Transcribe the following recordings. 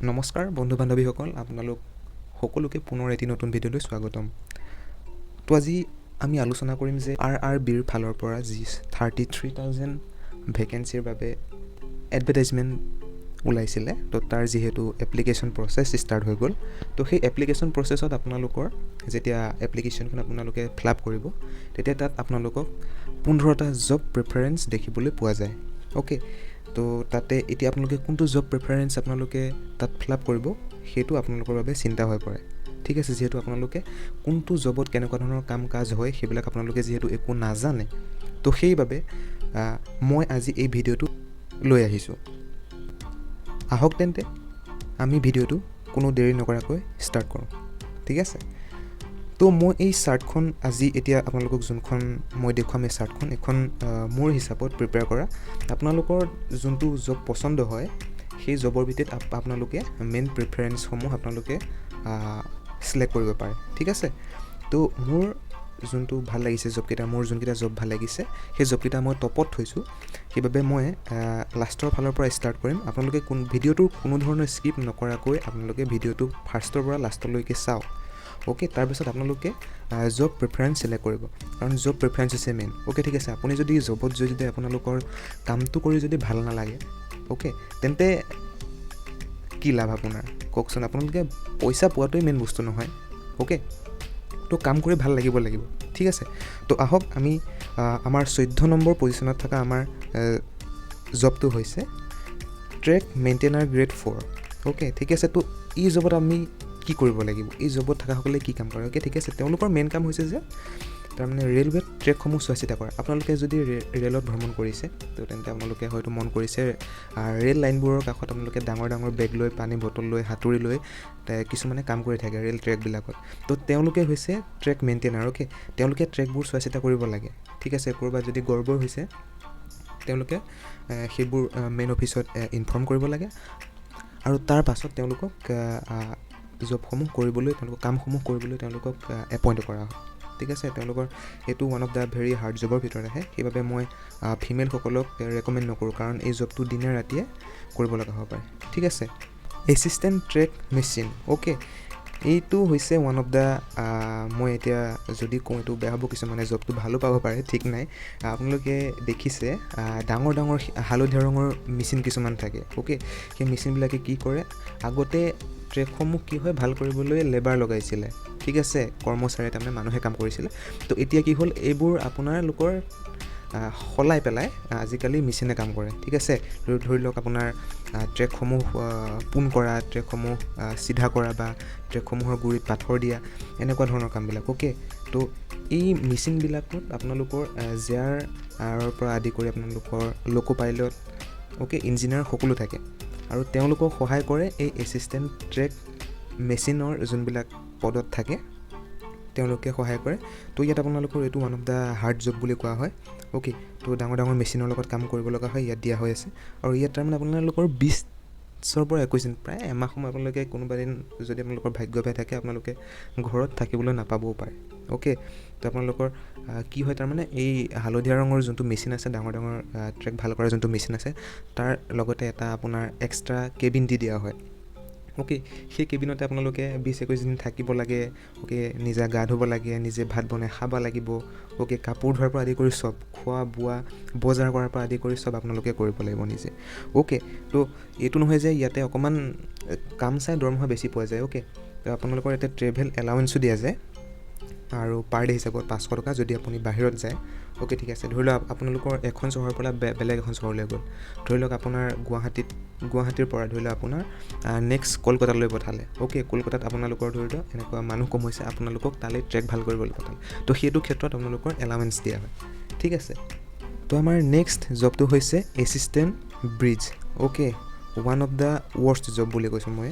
নমস্কাৰ বন্ধু বান্ধৱীসকল, আপোনালোক সকলোকে পুনৰ এটি নতুন ভিডিঅ'লৈ স্বাগতম। তো আজি আমি আলোচনা কৰিম যে RRBৰ ফালৰ পৰা যি 33,000 ভেকেঞ্চিৰ বাবে এডভাৰটাইজমেণ্ট ওলাইছিলে, তো তাৰ যিহেতু এপ্লিকেশ্যন প্ৰচেছ ষ্টাৰ্ট হৈ গ'ল, তো সেই এপ্লিকেশ্যন প্ৰচেছত আপোনালোকৰ যেতিয়া এপ্লিকেশ্যনখন আপোনালোকে ফিল আপ কৰিব, তেতিয়া তাত আপোনালোকক 15টা জব প্ৰেফাৰেঞ্চ দেখিবলৈ পোৱা যায়। অ'কে, তো তাতে এতিয়া আপোনালোকে কোনটো জব প্ৰেফাৰেঞ্চ আপোনালোকে তাত ফিল আপ কৰিব সেইটো আপোনালোকৰ বাবে চিন্তা হৈ পৰে। ঠিক আছে, যিহেতু আপোনালোকে কোনটো জবত কেনেকুৱা ধৰণৰ কাম কাজ হয় সেইবিলাক আপোনালোকে যিহেতু একো নাজানে, তো সেইবাবে মই আজি এই ভিডিঅ'টো লৈ আহিছোঁ। আহক তেন্তে আমি ভিডিঅ'টো কোনো দেৰি নকৰাকৈ ষ্টাৰ্ট কৰোঁ। ঠিক আছে, তো মই এই চাৰ্টখন আজি এতিয়া আপোনালোকক যোনখন মই দেখুৱাম, এই চাৰ্টখন এখন মোৰ হিচাপত প্ৰিপেয়াৰ কৰা। আপোনালোকৰ যোনটো জব পচন্দ হয় সেই জবৰ ভিত্তিত আপোনালোকে মেইন প্ৰিফাৰেঞ্চসমূহ আপোনালোকে ছিলেক্ট কৰিব পাৰে। ঠিক আছে, তো মোৰ যোনটো ভাল লাগিছে জবকেইটা, মোৰ যোনকেইটা জব ভাল লাগিছে সেই জবকেইটা মই টপত থৈছোঁ। সেইবাবে মই লাষ্টৰ ফালৰ পৰা ষ্টাৰ্ট কৰিম। আপোনালোকে ভিডিঅ'টোৰ কোনো ধৰণৰ স্কিপ নকৰাকৈ আপোনালোকে ভিডিঅ'টো ফাৰ্ষ্টৰ পৰা লাষ্টলৈকে চাওক। অ'কে, তাৰপিছত আপোনালোকে জব প্ৰেফাৰেঞ্চ ছিলেক্ট কৰিব, কাৰণ জব প্ৰেফাৰেঞ্চ হৈছে মেইন। অ'কে, ঠিক আছে, আপুনি যদি জবত যদি আপোনালোকৰ কামটো কৰি যদি ভাল নালাগে, অ'কে, তেন্তে কি লাভ আপোনাৰ কওকচোন। আপোনালোকে পইচা পোৱাটোৱে মেইন বস্তু নহয়। অ'কে, তো কাম কৰি ভাল লাগিব। ঠিক আছে, তো আহক আমি আমাৰ 14 নম্বৰ পজিশ্যনত থকা আমাৰ জবটো হৈছে ট্ৰেক মেইনটেইনাৰ গ্ৰেড 4। অ'কে, ঠিক আছে, তো এই জবত আমি কি কৰিব লাগিব, এই জবত থকাসকলে কি কাম কৰে। অ'কে, ঠিক আছে, তেওঁলোকৰ মেইন কাম হৈছে যে তাৰমানে ৰেলৱে ট্ৰেকসমূহ চোৱা চিতা কৰা। আপোনালোকে যদি ৰেলত ভ্ৰমণ কৰিছে, তো তেন্তে আপোনালোকে হয়তো মন কৰিছে ৰেল লাইনবোৰৰ কাষত আপোনালোকে ডাঙৰ ডাঙৰ বেগ লৈ, পানী বটল লৈ, হাতুৰি লৈ কিছুমানে কাম কৰি থাকে ৰেল ট্ৰেকবিলাকত। তো তেওঁলোকে হৈছে ট্ৰেক মেইনটেইনাৰ। অ'কে, তেওঁলোকে ট্ৰেকবোৰ চোৱা চিতা কৰিব লাগে। ঠিক আছে, ক'ৰবাত যদি গড়বড় হৈছে তেওঁলোকে সেইবোৰ মেইন অফিচত ইনফৰ্ম কৰিব লাগে, আৰু তাৰ পাছত তেওঁলোকক জবসমূহ কৰিবলৈ, তেওঁলোকৰ কামসমূহ কৰিবলৈ তেওঁলোকক এপইণ্ট কৰা হয়। ঠিক আছে, তেওঁলোকৰ এইটো one of the very hard জবৰ ভিতৰত আহে। সেইবাবে মই ফিমেলসকলক ৰেকমেণ্ড নকৰোঁ, কাৰণ এই জবটো দিনে ৰাতিয়ে কৰিব লগা হ'ব পাৰে। ঠিক আছে, এছিষ্টেণ্ট ট্ৰেক মেচিন। অ'কে, এইটো হৈছে ওৱান অফ দ্য মই এতিয়া যদি কওঁ এইটো বেয়া হ'ব, কিছুমানে জবটো ভালো পাব পাৰে, ঠিক নাই। আপোনালোকে দেখিছে ডাঙৰ ডাঙৰ হালধীয়া ৰঙৰ মেচিন কিছুমান থাকে। অ'কে, সেই মেচিনবিলাকে কি কৰে, আগতে ট্ৰেকসমূহ কি হয় ভাল কৰিবলৈ লেবাৰ লগাইছিলে। ঠিক আছে, কৰ্মচাৰী তাৰমানে মানুহে কাম কৰিছিলে। তো এতিয়া কি হ'ল, এইবোৰ আপোনালোকৰ সলাই পেলাই আজিকালি মেচিনে কাম কৰে। ঠিক আছে, ধৰি লওক আপোনাৰ ট্ৰেকসমূহ পোন কৰা, ট্ৰেকসমূহ চিধা কৰা, বা ট্ৰেকসমূহৰ গুৰিত পাথৰ দিয়া, এনেকুৱা ধৰণৰ কামবিলাক। অ'কে, তো এই মেচিনবিলাকত আপোনালোকৰ জেয়াৰৰ পৰা আদি কৰি আপোনালোকৰ লোকো পাইলট, অ'কে, ইঞ্জিনিয়াৰ সকলো থাকে, আৰু তেওঁলোকক সহায় কৰে এই এছিষ্টেণ্ট ট্ৰেক মেচিনৰ যোনবিলাক পদত থাকে, তেওঁলোকে সহায় কৰে। তো ইয়াত আপোনালোকৰ এইটো one of the hard job বুলি কোৱা হয়। অ'কে, তো ডাঙৰ ডাঙৰ মেচিনৰ লগত কাম কৰিব লগা হয়, ইয়াত দিয়া হৈ আছে। আৰু ইয়াত তাৰমানে আপোনালোকৰ 20ৰ পৰা 21 দিন, প্ৰায় এমাহ সময় আপোনালোকে কোনোবা দিন যদি আপোনালোকৰ ভাগ্য বেয়া থাকে আপোনালোকে ঘৰত থাকিবলৈ নাপাবও পাৰে। অ'কে, তো আপোনালোকৰ কি হয়, তাৰমানে এই হালধীয়া ৰঙৰ যোনটো মেচিন আছে, ডাঙৰ ডাঙৰ ট্ৰেক ভাল কৰা যোনটো মেচিন আছে, তাৰ লগতে এটা আপোনাৰ এক্সট্ৰা কেবিন দি দিয়া হয়। অ'কে, সেই কেবিনতে আপোনালোকে 20-21 দিন থাকিব লাগে। অ'কে, নিজে গা ধুব লাগে, নিজে ভাত বনাই খাব লাগিব। অ'কে, কাপোৰ ধোৱাৰ পৰা আদি কৰি চব, খোৱা বোৱা, বজাৰ কৰাৰ পৰা আদি কৰি চব আপোনালোকে কৰিব লাগিব নিজে। অ'কে, তো এইটো নহয় যে ইয়াতে অকণমান কাম চাই দৰমহা বেছি পোৱা যায়। অ'কে, তো আপোনালোকৰ ইয়াতে ট্ৰেভেল এলাউৱেঞ্চো দিয়া যায়, আৰু পাৰ ডে হিচাপত 500 টকা যদি আপুনি বাহিৰত যায়। অ'কে, ঠিক আছে, ধৰি লওক আপোনালোকৰ এখন চহৰৰ পৰা বেলেগ এখন চহৰলৈ গ'ল, ধৰি লওক আপোনাৰ গুৱাহাটীৰ পৰা ধৰি লওক আপোনাৰ নেক্সট কলকাতালৈ পঠালে। অ'কে, কলকাতাত আপোনালোকৰ ধৰি লওক এনেকুৱা মানুহ কম হৈছে, আপোনালোকক তালৈ ট্ৰেক ভাল কৰিবলৈ পঠালে, তো সেইটো ক্ষেত্ৰত আপোনালোকৰ এলাউৱেঞ্চ দিয়া হয়। ঠিক আছে, তো আমাৰ নেক্সট জবটো হৈছে assistant bridge. Okay, one of the worst job বুলি কৈছোঁ মই,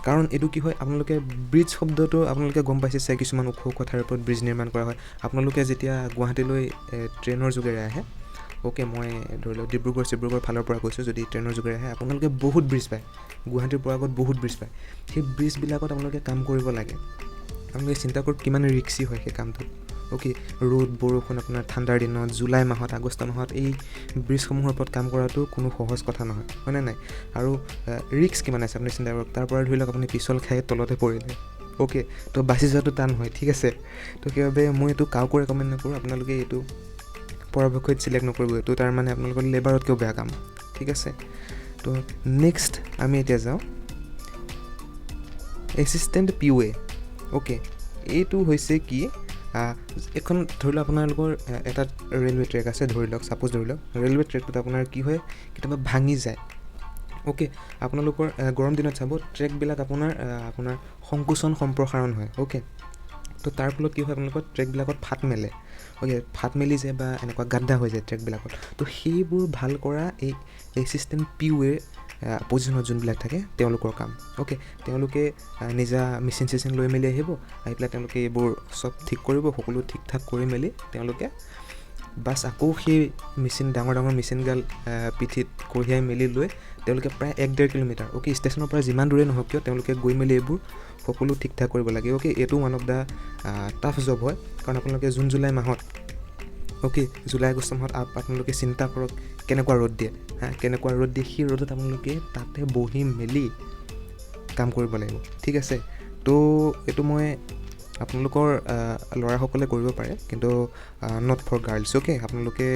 কাৰণ এইটো কি হয়, আপোনালোকে ব্ৰিজ শব্দটো আপোনালোকে গম পাইছে, কিছুমান ওখ ওখ ঠাইৰ ওপৰত ব্ৰিজ নিৰ্মাণ কৰা হয়। আপোনালোকে যেতিয়া গুৱাহাটীলৈ ট্ৰেইনৰ যোগেৰে আহে, অ'কে, মই ধৰি লওক ডিব্ৰুগড় ফালৰ পৰা কৈছোঁ, যদি ট্ৰেইনৰ যোগেৰে আহে আপোনালোকে বহুত ব্ৰিজ পায়, গুৱাহাটীৰ পৰা আগত বহুত ব্ৰিজ পায়। সেই ব্ৰিজবিলাকত আপোনালোকে কাম কৰিব লাগে। আপোনালোকে চিন্তা কৰক কিমান ৰিক্সি হয় সেই কামটো। অ'কে, ৰ'দ বৰষুণ আপোনাৰ ঠাণ্ডাৰ দিনত জুলাই মাহত আগষ্ট মাহত এই ব্ৰিজসমূহৰ ওপৰত কাম কৰাটো কোনো সহজ কথা নহয়, হয়নে নাই? আৰু ৰিস্ক কিমান আছে আপুনি চিন্তা কৰক, তাৰ পৰা ধৰি লওক আপুনি পিছল খাই তলতে পৰিলে, অ'কে, তো বাচি যোৱাটো টান হয়, ঠিক আছে। তো সেইবাবে মই এইটো কাকো ৰেকমেণ্ড নকৰোঁ, আপোনালোকে এইটো পৰাপক্ষত ছিলেক্ট নকৰিব, এইটো তাৰ মানে আপোনালোকৰ লেবাৰতকৈও বেয়া কাম, ঠিক আছে। তো নেক্সট আমি এতিয়া যাওঁ এছিষ্টেণ্ট POA, অ'কে। এইটো হৈছে কি, এখন ধৰি লওক আপোনালোকৰ এটা ৰেলৱে ট্ৰেক আছে, ধৰি লওক ছাপ'জ ধৰি লওক ৰেলৱে ট্ৰেকটোত আপোনাৰ কি হয় কেতিয়াবা ভাঙি যায়, অ'কে। আপোনালোকৰ গৰম দিনত চাব ট্ৰেকবিলাক আপোনাৰ সংকোচন সম্প্ৰসাৰণ হয়, অ'কে। তো তাৰ ফলত কি হয় আপোনালোকৰ ট্ৰেকবিলাকত ফাট মেলে, অ'কে, ফাট মেলি যায় বা এনেকুৱা গাদ্দা হৈ যায় ট্ৰেকবিলাকত। তো সেইবোৰ ভাল কৰা এই এছিষ্টেণ্ট POA পজিশ্যনত যোনবিলাক থাকে তেওঁলোকৰ কাম, অ'কে। তেওঁলোকে নিজা মেচিন চেচিন লৈ মেলি আহিব, আহি পেলাই তেওঁলোকে এইবোৰ চব ঠিক কৰিব, সকলো ঠিক ঠাক কৰি মেলি তেওঁলোকে বাছ আকৌ সেই মেচিন ডাঙৰ মেচিনগাল পিঠিত কঢ়িয়াই মেলি লৈ তেওঁলোকে প্ৰায় 1-1.5 কিলোমিটাৰ, অ'কে, ষ্টেচনৰ পৰা যিমান দূৰে নহওক কিয় তেওঁলোকে গৈ মেলি এইবোৰ সকলো ঠিক ঠাক কৰিব লাগে, অ'কে। এইটো one of the tough job হয়, কাৰণ আপোনালোকে জুলাই মাহত, অ'কে, জুলাই আগষ্ট মাহত আপোনালোকে চিন্তা কৰক কেনেকুৱা ৰ'দ দিয়ে, কেনেকুৱা ৰ'দ দিয়ে, সেই ৰ'দত আপোনালোকে তাতে বহি মেলি কাম কৰিব লাগিব, ঠিক আছে। তো এইটো মই আপোনালোকৰ ল'ৰাসকলে কৰিব পাৰে, কিন্তু নট ফৰ গাৰ্লছ, অ'কে। আপোনালোকে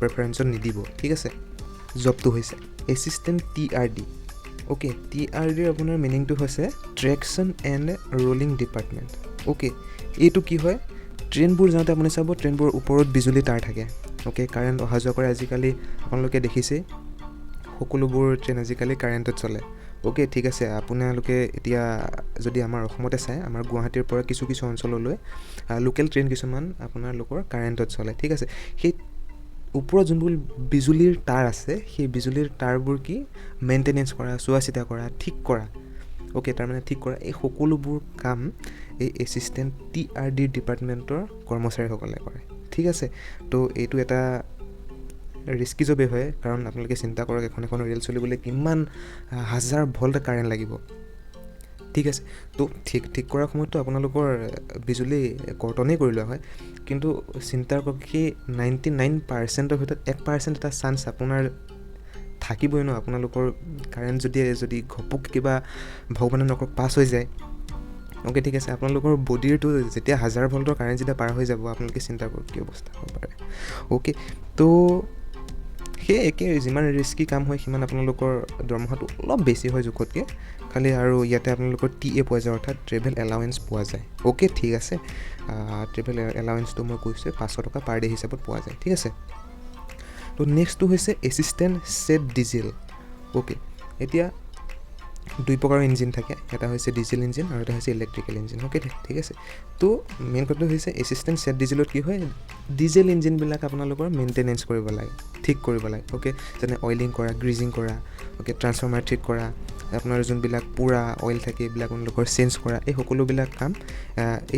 প্ৰেফাৰেঞ্চত নিদিব, ঠিক আছে। জবটো হৈছে এছিষ্টেণ্ট TRD, অ'কে। TRDৰ আপোনাৰ মিনিংটো হৈছে traction and rolling department, okay. এইটো কি হয়, ট্ৰেইনবোৰ যাওঁতে আপুনি চাব ট্ৰেইনবোৰৰ ওপৰত বিজুলী তাঁৰ থাকে, অ'কে, কাৰেণ্ট অহা যোৱা কৰে। আজিকালি আপোনালোকে দেখিছেই সকলোবোৰ ট্ৰেইন আজিকালি কাৰেণ্টত চলে, অ'কে, ঠিক আছে। আপোনালোকে এতিয়া যদি আমাৰ অসমতে চাই, আমাৰ গুৱাহাটীৰ পৰা কিছু অঞ্চললৈ লোকেল ট্ৰেইন কিছুমান আপোনালোকৰ কাৰেণ্টত চলে, ঠিক আছে। সেই ওপৰত যোনবোৰ বিজুলীৰ তাঁৰ আছে, সেই বিজুলীৰ তাঁৰবোৰ কি মেইনটেনেঞ্চ কৰা, চোৱা চিতা কৰা, ঠিক কৰা, অ'কে, তাৰমানে ঠিক কৰা, এই সকলোবোৰ কাম এই এছিষ্টেণ্ট TRD ডিপাৰ্টমেণ্টৰ কৰ্মচাৰীসকলে কৰে, ঠিক আছে। তো এইটো এটা ৰিস্কি জবেই হয়, কাৰণ আপোনালোকে চিন্তা কৰক এখন ৰেল চলিবলৈ কিমান হাজাৰ ভল্ট কাৰেণ্ট লাগিব, ঠিক আছে। তো ঠিক কৰাৰ সময়ততো আপোনালোকৰ বিজুলী কৰ্তনেই কৰি লোৱা হয়, কিন্তু চিন্তা কৰক সেই 99%ৰ ভিতৰত 1% এটা চান্স আপোনাৰ থাকিবই ন, আপোনালোকৰ কাৰেণ্ট যদি ঘপক কিবা ভগৱানে নকৰক পাছ হৈ যায়, অ'কে, ঠিক আছে। আপোনালোকৰ বডিৰটো যেতিয়া 1000 ভল্টৰ কাৰেণ্ট যেতিয়া পাৰ হৈ যাব, আপোনালোকে চিন্তা কৰক কি অৱস্থা হ'ব পাৰে, অ'কে। তো সেই একে যিমান ৰিস্কি কাম হয় সিমান আপোনালোকৰ দৰমহাটো অলপ বেছি হয় জোখতকৈ, খালি আৰু ইয়াতে আপোনালোকৰ TA পোৱা যায়, অৰ্থাৎ ট্ৰেভেল এলাৱেঞ্চ পোৱা যায়, অ'কে, ঠিক আছে। ট্ৰেভেল এলাৱেঞ্চটো মই কৈছোঁ 500 টকা পাৰ ডে হিচাপত পোৱা যায়, ঠিক আছে। তো নেক্সটটো হৈছে এছিষ্টেণ্ট চেট ডিজেল, অ'কে। এতিয়া 2 প্ৰকাৰৰ ইঞ্জিন থাকে, এটা হৈছে ডিজেল ইঞ্জিন আৰু এটা হৈছে ইলেক্ট্ৰিকেল ইঞ্জিন, অ'কে, ঠিক আছে। তো মেইন কথাটো হৈছে এছিষ্টেণ্ট চেট ডিজেলত কি হয়, ডিজেল ইঞ্জিনবিলাক আপোনালোকৰ মেইনটেনেঞ্চ কৰিব লাগে, ঠিক কৰিব লাগে, অ'কে। যেনে অইলিং কৰা, গ্ৰিজিং কৰা, অ'কে, ট্ৰান্সফৰ্মাৰ ঠিক কৰা, আপোনাৰ যোনবিলাক পুৰা অইল থাকে এইবিলাক আপোনালোকৰ চেঞ্জ কৰা, এই সকলোবিলাক কাম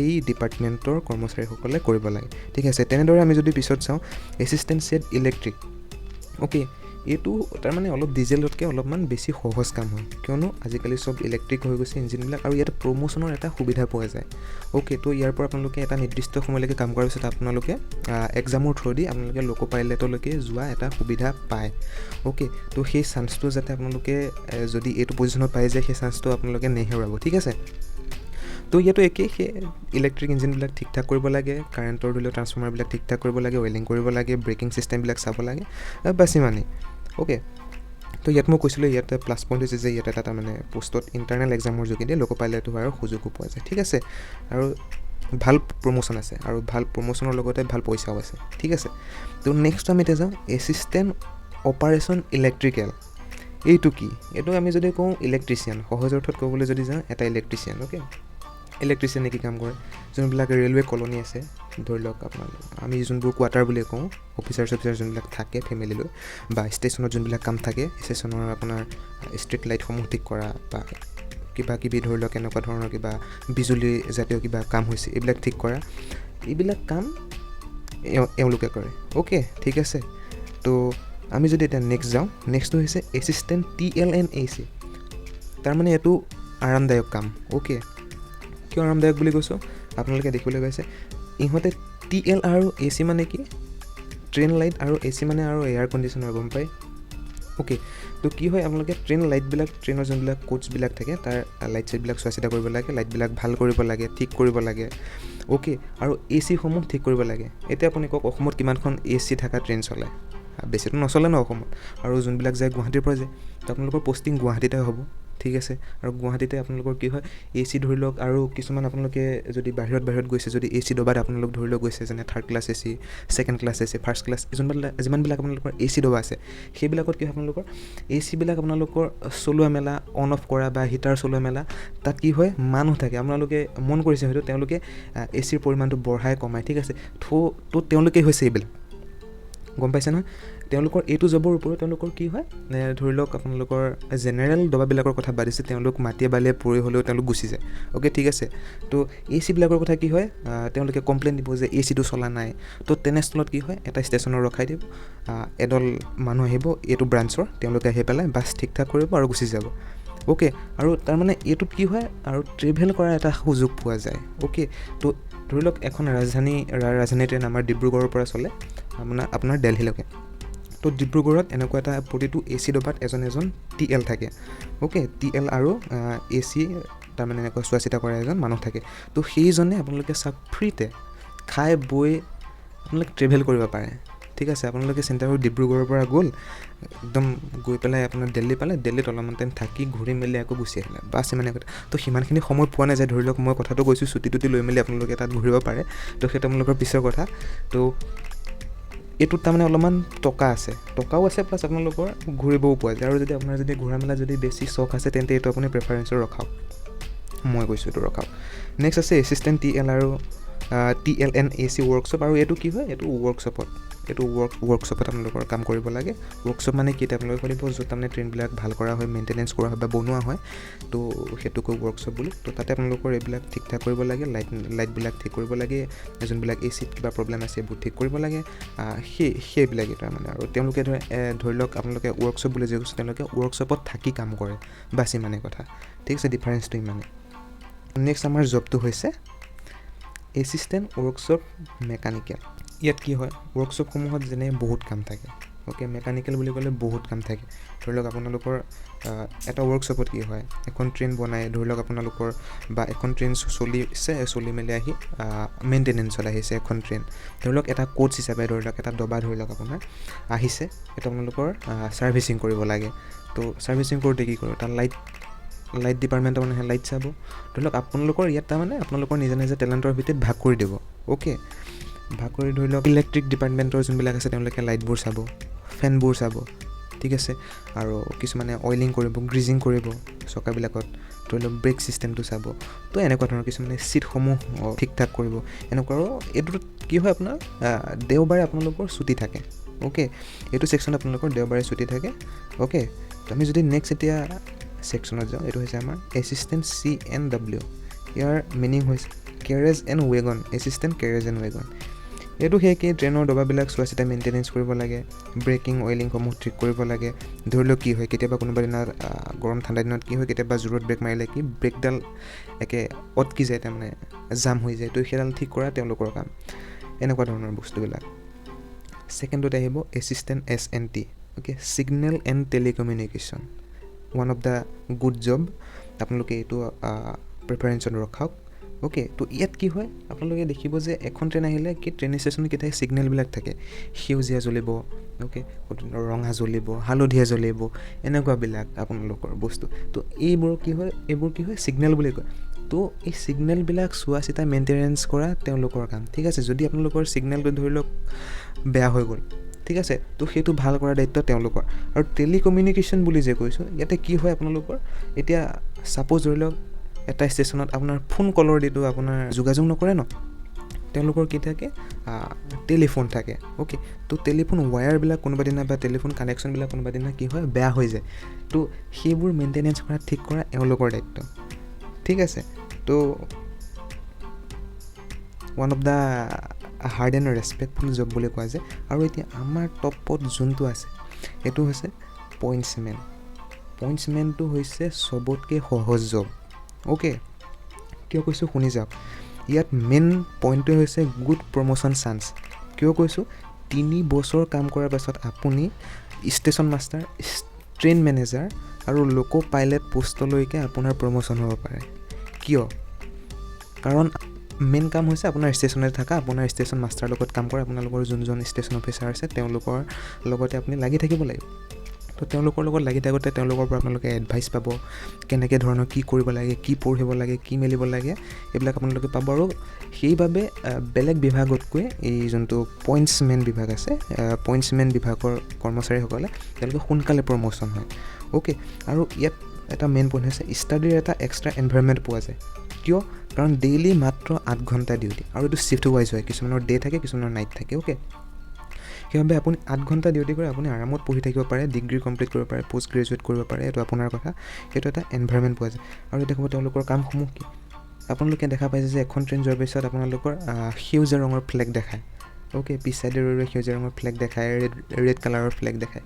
এই ডিপাৰ্টমেণ্টৰ কৰ্মচাৰীসকলে কৰিব লাগে, ঠিক আছে। তেনেদৰে আমি যদি পিছত চাওঁ এছিষ্টেণ্ট চেট ইলেক্ট্ৰিক, অ'কে, এইটো তাৰমানে অলপ ডিজেলতকৈ অলপমান বেছি সহজ কাম হয়, কিয়নো আজিকালি চব ইলেক্ট্ৰিক হৈ গৈছে ইঞ্জিনবিলাক, আৰু ইয়াতে প্ৰমোশ্যনৰ এটা সুবিধা পোৱা যায়, অ'কে। তো ইয়াৰ পৰা আপোনালোকে এটা নিৰ্দিষ্ট সময়লৈকে কাম কৰাৰ পিছত আপোনালোকে এক্সামৰ থ্ৰুদি আপোনালোকে লোকো পাইলটলৈকে যোৱা এটা সুবিধা পায়, অ'কে। তো সেই চান্সটো যাতে আপোনালোকে যদি এইটো পজিশ্যনত পাই যায়, সেই চান্সটো আপোনালোকে নেহেৰুৱাব, ঠিক আছে। তো ইয়াতো একেই, সেই ইলেক্ট্ৰিক ইঞ্জিনবিলাক ঠিক ঠাক কৰিব লাগে, কাৰেণ্টৰ ধৰি লওক ট্ৰান্সফৰ্মাৰবিলাক ঠিক ঠাক কৰিব লাগে, অইলিং কৰিব লাগে, ব্ৰেকিং চিষ্টেমবিলাক চাব লাগে, বাছ ইমানেই, অ'কে। তো ইয়াত মই কৈছিলোঁ ইয়াতে প্লাছ পইণ্ট হৈছে যে ইয়াত এটা তাৰমানে পোষ্টত ইণ্টাৰনেল এক্সামৰ যোগেদি লোকো পাইলট হোৱাৰ সুযোগো পোৱা যায়, ঠিক আছে। আৰু ভাল প্ৰমোশ্যন আছে, আৰু ভাল প্ৰমোশ্যনৰ লগতে ভাল পইচাও আছে, ঠিক আছে। তো নেক্সট আমি এতিয়া যাওঁ এছিষ্টেণ্ট অপাৰেশ্যন ইলেক্ট্ৰিকেল। এইটো কি, এইটো আমি যদি কওঁ ইলেক্ট্ৰিচিয়ান, সহজ অৰ্থত ক'বলৈ যদি যাওঁ এটা ইলেক্ট্ৰিচিয়ান, অ'কে। ইলেক্ট্ৰিচিয়ানে কি কাম কৰে, যোনবিলাক ৰেলৱে কলনী আছে, ধৰি লওক আপোনালোক আমি যোনবোৰ কোৱাৰ্টাৰ বুলি কওঁ, অফিচাৰ যোনবিলাক থাকে ফেমিলি লৈ, বা ষ্টেচনত যোনবিলাক কাম থাকে, ষ্টেচনৰ আপোনাৰ ষ্ট্ৰীট লাইটসমূহ ঠিক কৰা বা কিবা কিবি ধৰি লওক এনেকুৱা ধৰণৰ কিবা বিজুলী জাতীয় কিবা কাম হৈছে এইবিলাক ঠিক কৰা, এইবিলাক কাম এওঁলোকে কৰে, অ'কে, ঠিক আছে। তো আমি যদি এতিয়া নেক্সট যাওঁ, নেক্সটটো হৈছে এছিষ্টেণ্ট TLNAC, তাৰমানে এইটো আৰামদায়ক কাম, অ'কে। কিয় আৰামদায়ক বুলি কৈছোঁ, আপোনালোকে দেখিবলৈ পাইছে ইহঁতে TL আৰু AC মানে কি ট্ৰেইন লাইট আৰু AC মানে আৰু এয়াৰ কণ্ডিশ্যনাৰ গম পায় অ'কে তো কি হয় আপোনালোকে ট্ৰেইন লাইটবিলাক ট্ৰেইনৰ যোনবিলাক কোচবিলাক থাকে তাৰ লাইট চাইটবিলাক চোৱা চিতা কৰিব লাগে লাইটবিলাক ভাল কৰিব লাগে ঠিক কৰিব লাগে অ'কে আৰু ACসমূহ ঠিক কৰিব লাগে এতিয়া আপুনি কওক অসমত কিমানখন AC থকা ট্ৰেইন চলে বেছিতো নচলে ন অসমত আৰু যোনবিলাক যায় গুৱাহাটীৰ পৰা যায় তো আপোনালোকৰ পষ্টিং গুৱাহাটীতে হ'ব ঠিক আছে আৰু গুৱাহাটীতে আপোনালোকৰ কি হয় AC ধৰি লওক আৰু কিছুমান আপোনালোকে যদি বাহিৰত গৈছে যদি AC ডবাত আপোনালোক ধৰি লওক গৈছে যেনে third class AC second class AC first class যিমানবিলাক আপোনালোকৰ AC ডবা আছে সেইবিলাকত কি হয় আপোনালোকৰ ACবিলাক আপোনালোকৰ চলোৱা মেলা অন অফ কৰা বা হিটাৰ চলোৱা মেলা তাত কি হয় মানুহ থাকে আপোনালোকে মন কৰিছে হয়তো তেওঁলোকে ACৰ পৰিমাণটো বঢ়াই কমায় ঠিক আছে তো তেওঁলোকে হৈছে এইবিলাক গম পাইছে নহয় তেওঁলোকৰ এইটো জবৰ ওপৰত তেওঁলোকৰ কি হয় ধৰি লওক আপোনালোকৰ জেনেৰেল ডবাবিলাকৰ কথা বাদিছে তেওঁলোক মাটিয়ে বালিয়ে পৰি হ'লেও তেওঁলোক গুচি যায় অ'কে ঠিক আছে তো ACবিলাকৰ কথা কি হয় তেওঁলোকে কমপ্লেইন দিব যে ACটো চলা নাই তো তেনেস্থলত কি হয় এটা ষ্টেচনত ৰখাই দিব এডল মানুহ আহিব এইটো ব্ৰাঞ্চৰ তেওঁলোকে আহি পেলাই বাছ ঠিক ঠাক কৰিব আৰু গুচি যাব অ'কে আৰু তাৰমানে এইটোত কি হয় আৰু ট্ৰেভেল কৰাৰ এটা সুযোগ পোৱা যায় অ'কে তো ধৰি লওক এখন ৰাজধানী ট্ৰেইন আমাৰ ডিব্ৰুগড়ৰ পৰা চলে আপোনাৰ দিল্লীলৈকে তো ডিব্ৰুগড়ত এনেকুৱা এটা প্ৰতিটো AC ডবাত এজন TL থাকে অ'কে TL আৰু AC তাৰমানে এনেকুৱা চোৱা চিতা কৰা এজন মানুহ থাকে তো সেইজনে আপোনালোকে চাওক ফ্ৰীতে খাই বৈ আপোনালোকে ট্ৰেভেল কৰিব পাৰে ঠিক আছে আপোনালোকে চিন্তা কৰি ডিব্ৰুগড়ৰ পৰা গ'ল একদম গৈ পেলাই আপোনাৰ দিল্লী পালে দিল্লীত অলপমান টাইম থাকি ঘূৰি মেলি আকৌ গুচি আহিলে বাছ ইমানে কথা তো সিমানখিনি সময় পোৱা নাযায় ধৰি লওক মই কথাটো কৈছোঁ ছুটি লৈ মেলি আপোনালোকে তাত ঘূৰিব পাৰে তো সেইটো আপোনালোকৰ পিছৰ কথা তো এইটোত তাৰমানে অলপমান টকাও আছে প্লাছ আপোনালোকৰ ঘূৰিবও পোৱা যায় আৰু যদি আপোনাৰ যদি ঘূৰা মেলা যদি বেছি চখ আছে তেন্তে এইটো আপুনি প্ৰেফাৰেঞ্চৰ ৰখাওক মই কৈছোঁ এইটো ৰখাওক নেক্সট আছে এছিষ্টেণ্ট TL আৰু TLN AC ৱৰ্কশ্বপ আৰু এইটো কি হয় এইটো ৱৰ্কশ্বপত আপোনালোকৰ কাম কৰিব লাগে ৱৰ্কশ্বপ মানে কি আপোনালোকে কৰিব য'ত তাৰমানে ট্ৰেইনবিলাক ভাল কৰা হয় মেইনটেনেঞ্চ কৰা হয় বা বনোৱা হয় তো সেইটোকৈ ৱৰ্কশ্বপ বুলি তো তাতে আপোনালোকৰ এইবিলাক ঠিক ঠাক কৰিব লাগে লাইটবিলাক ঠিক কৰিব লাগে যোনবিলাক ACত কিবা প্ৰব্লেম আছে এইবোৰ ঠিক কৰিব লাগে সেইবিলাকেই তাৰমানে আৰু তেওঁলোকে ধৰি লওক আপোনালোকে ৱৰ্কশ্বপ বুলি যে কৈছে তেওঁলোকে ৱৰ্কশ্বপত থাকি কাম কৰে বাছ ইমানে কথা ঠিক আছে ডিফাৰেঞ্চটো ইমানে নেক্সট আমাৰ জবটো হৈছে এছিষ্টেণ্ট ৱৰ্কশ্বপ মেকানিকেল ইয়াত কি হয় ৱৰ্কশ্বপসমূহত যেনে বহুত কাম থাকে অ'কে মেকানিকেল বুলি ক'লে বহুত কাম থাকে ধৰি লওক আপোনালোকৰ এটা ৱৰ্কশ্বপত কি হয় এখন ট্ৰেইন বনাই ধৰি লওক আপোনালোকৰ বা এখন ট্ৰেইন চলি মেলি আহি মেইনটেনেঞ্চত আহিছে এখন ট্ৰেইন ধৰি লওক এটা কোচ হিচাপে ধৰি লওক এটা ডবা ধৰি লওক আপোনাৰ আহিছে এইটো আপোনালোকৰ ছাৰ্ভিচিং কৰিব লাগে তো ছাৰ্ভিচিং কৰোঁতে কি কৰোঁ তাৰ লাইট ডিপাৰ্টমেণ্টৰ মানুহে লাইট চাব ধৰি লওক আপোনালোকৰ ইয়াত তাৰমানে আপোনালোকৰ নিজে টেলেণ্টৰ ভিত্তিত ভাগ কৰি দিব অ'কে ভাগ কৰি ধৰি লওক ইলেক্ট্ৰিক ডিপাৰ্টমেণ্টৰ যোনবিলাক আছে তেওঁলোকে লাইটবোৰ চাব ফেনবোৰ চাব ঠিক আছে আৰু কিছুমানে অইলিং কৰিব গ্ৰিজিং কৰিব চকাবিলাকত ধৰি লওক ব্ৰেক ছিষ্টেমটো চাব তো এনেকুৱা ধৰণৰ কিছুমানে ছিটসমূহ ঠিক ঠাক কৰিব এনেকুৱা আৰু এইটোত কি হয় আপোনাৰ দেওবাৰে আপোনালোকৰ ছুটি থাকে অ'কে এইটো ছেকশ্যনত আপোনালোকৰ দেওবাৰে ছুটি থাকে অ'কে তো আমি যদি নেক্সট এতিয়া ছেকশ্যনত যাওঁ এইটো হৈছে আমাৰ এছিষ্টেণ্ট CNW ইয়াৰ মিনিং হৈছে carriage and wagon assistant carriage and wagon এইটো সেইকে ট্ৰেইনৰ ডবাবিলাক চোৱা চিতা মেইনটেনেঞ্চ কৰিব লাগে ব্ৰেকিং অইলিংসমূহ ঠিক কৰিব লাগে ধৰি লওক কি হয় কেতিয়াবা কোনোবা দিনা গৰম ঠাণ্ডা দিনত কি হয় কেতিয়াবা জোৰত ব্ৰেক মাৰিলে কি ব্ৰেকডাল একে অটকি যায় তাৰমানে জাম হৈ যায় তো সেইডাল ঠিক কৰা তেওঁলোকৰ কাম এনেকুৱা ধৰণৰ বস্তুবিলাক ছেকেণ্ডত আহিব assistant SNT okay signal and telecommunication one of the good job আপোনালোকে এইটো প্ৰিফাৰেঞ্চত ৰখাওক অ'কে তো ইয়াত কি হয় আপোনালোকে দেখিব যে এখন ট্ৰেইন আহিলে কি ট্ৰেইন ষ্টেচনত কেতিয়া ছিগনেলবিলাক থাকে সেউজীয়া জ্বলিব অ'কে ৰঙা জ্বলিব হালধীয়া জ্বলিব এনেকুৱাবিলাক আপোনালোকৰ বস্তু তো এইবোৰ কি হয় ছিগনেল বুলি কয় তো এই ছিগনেলবিলাক চোৱা চিতা মেইনটেনেঞ্চ কৰা তেওঁলোকৰ কাম ঠিক আছে যদি আপোনালোকৰ ছিগনেলটো ধৰি লওক বেয়া হৈ গ'ল ঠিক আছে তো সেইটো ভাল কৰাৰ দায়িত্ব তেওঁলোকৰ আৰু টেলিকমিউনিকেশ্যন বুলি যে কৈছোঁ ইয়াতে কি হয় আপোনালোকৰ এতিয়া ছাপ'জ ধৰি লওক এটা ষ্টেচনত আপোনাৰ ফোন কলৰ দিটো আপোনাৰ যোগাযোগ নকৰে ন তেওঁলোকৰ কি থাকে টেলিফোন থাকে অ'কে তো টেলিফোন ৱায়াৰবিলাক কোনোবা দিনা বা টেলিফোন কানেকশ্যনবিলাক কোনোবা দিনা কি হয় বেয়া হৈ যায় তো সেইবোৰ মেইনটেনেঞ্চ কৰা ঠিক কৰা এওঁলোকৰ দায়িত্ব ঠিক আছে তো one of the hard and respectful job বুলি কোৱা যায় আৰু এতিয়া আমাৰ টপত যোনটো আছে সেইটো হৈছে পইণ্টছমেনটো হৈছে চবতকৈ সহজ জব অ'কে কিয় কৈছোঁ শুনি যাওক ইয়াত মেইন পইণ্টটোৱে হৈছে গুড প্ৰমোশ্যন চান্স। কিয় কৈছোঁ, 3 বছৰ কাম কৰাৰ পাছত আপুনি ষ্টেচন মাষ্টাৰ, ট্ৰেইন মেনেজাৰ আৰু লোকো পাইলট পোষ্টলৈকে আপোনাৰ প্ৰমোশ্যন হ'ব পাৰে। কিয়? কাৰণ মেইন কাম হৈছে আপোনাৰ ষ্টেচনতে থকা, আপোনাৰ ষ্টেচন মাষ্টাৰৰ লগত কাম কৰা, আপোনালোকৰ যোনজন ষ্টেচন অফিচাৰ আছে তেওঁলোকৰ লগতে আপুনি লাগি থাকিব লাগিব। তো তেওঁলোকৰ লগত লাগি থাকোঁতে তেওঁলোকৰ পৰা আপোনালোকে এডভাইচ পাব, কেনেকৈ ধৰণৰ কি কৰিব লাগে, কি পঢ়িব লাগে, কি মেলিব লাগে, এইবিলাক আপোনালোকে পাব। আৰু সেইবাবে বেলেগ বিভাগতকৈ এই যোনটো পইণ্টছমেন বিভাগ আছে, পইণ্টছমেন বিভাগৰ কৰ্মচাৰীসকলে তেওঁলোকে সোনকালে প্ৰমোশ্যন হয়। অ'কে, আৰু ইয়াত এটা মেইন পইণ্ট হৈছে ষ্টাডিৰ এটা এক্সট্ৰা এনভাইৰনমেণ্ট পোৱা যায়। কিয়? কাৰণ ডেইলি মাত্ৰ 8 ঘণ্টা ডিউটি, আৰু এইটো শ্বিফ্ট ৱাইজ হয়, কিছুমানৰ ডে থাকে, কিছুমানৰ নাইট থাকে। অ'কে, সেইবাবে আপুনি 8 ঘণ্টা ডিউটি কৰি আপুনি আৰামত পঢ়ি থাকিব পাৰে, ডিগ্ৰী কমপ্লিট কৰিব পাৰে, পষ্ট গ্ৰেজুৱেট কৰিব পাৰে, এইটো আপোনাৰ কথা। সেইটো এটা এনভাইৰনমেণ্ট পোৱা যায়। আৰু এতিয়া ক'ব তেওঁলোকৰ কামসমূহ কি। আপোনালোকে দেখা পাইছে যে এখন ট্ৰেইন যোৱাৰ পিছত আপোনালোকৰ সেউজীয়া ৰঙৰ ফ্লেগ দেখায়। অ'কে, পিছ চাইডে সেউজীয়া ৰঙৰ ফ্লেগ দেখায়, ৰেড কালাৰৰ ফ্লেগ দেখায়।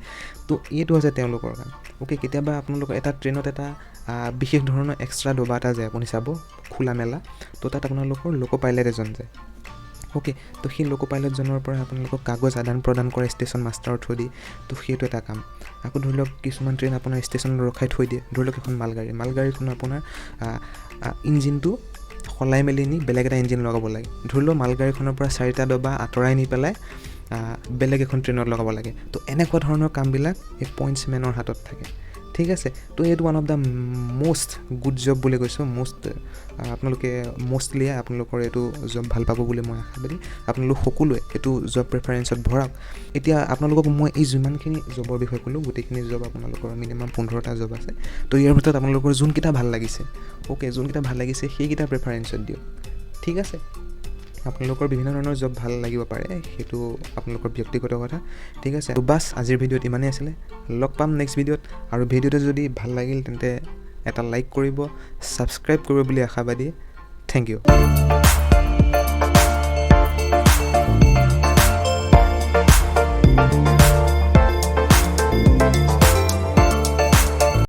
তো এইটো হৈছে তেওঁলোকৰ কাম। অ'কে, কেতিয়াবা আপোনালোকৰ এটা ট্ৰেইনত এটা বিশেষ ধৰণৰ এক্সট্ৰা ডবা এটা যায়, আপুনি চাব খোলা মেলা, তো তাত আপোনালোকৰ লোকো পাইলট এজন যায়। অ'কে, তো সেই লোকো পাইলটজনৰ পৰা আপোনালোকক কাগজ আদান প্ৰদান কৰে ষ্টেচন মাষ্টাৰৰ থ্ৰু দি। তো সেইটো এটা কাম। আকৌ ধৰি লওক কিছুমান ট্ৰেইন আপোনাৰ ষ্টেচনত ৰখাই থৈ দিয়ে। ধৰি লওক এখন মালগাড়ীখনো আপোনাৰ ইঞ্জিনটো সলাই মেলি নি বেলেগ এটা ইঞ্জিন লগাব লাগে। ধৰি লওক মালগাড়ীখনৰ পৰা 4টা ডবা আঁতৰাই নি পেলাই বেলেগ এখন ট্ৰেইনত লগাব লাগে। তো এনেকুৱা ধৰণৰ কামবিলাক এই পইণ্টছমেনৰ হাতত থাকে। ঠিক আছে, তো এইটো one of the most good job বুলি কৈছোঁ। আপোনালোকে মষ্টলি আপোনালোকৰ এইটো জব ভাল পাব বুলি মই আশাবাদী। আপোনালোক সকলোৱে এইটো জব প্ৰেফাৰেঞ্চত ভৰাওক। এতিয়া আপোনালোকক মই এই যিমানখিনি জবৰ বিষয়ে ক'লোঁ, গোটেইখিনি জব আপোনালোকৰ মিনিমাম 15টা জব আছে। তো ইয়াৰ ভিতৰত আপোনালোকৰ যোনকেইটা ভাল লাগিছে, অ'কে, যোনকেইটা ভাল লাগিছে সেইকেইটা প্ৰেফাৰেঞ্চত দিয়ক। ঠিক আছে, আপোনালোকৰ বিভিন্ন ধৰণৰ জব ভাল লাগিব পাৰে, সেইটো আপোনালোকৰ ব্যক্তিগত কথা। ঠিক আছে, তো বাছ আজিৰ ভিডিঅ'ত ইমানেই আছিলে। লগ পাম নেক্সট ভিডিঅ'ত। আৰু ভিডিঅ'টো যদি ভাল লাগিল তেন্তে এটা লাইক কৰিব, ছাবস্ক্ৰাইব কৰিব বুলি আশাবাদী। Thank U.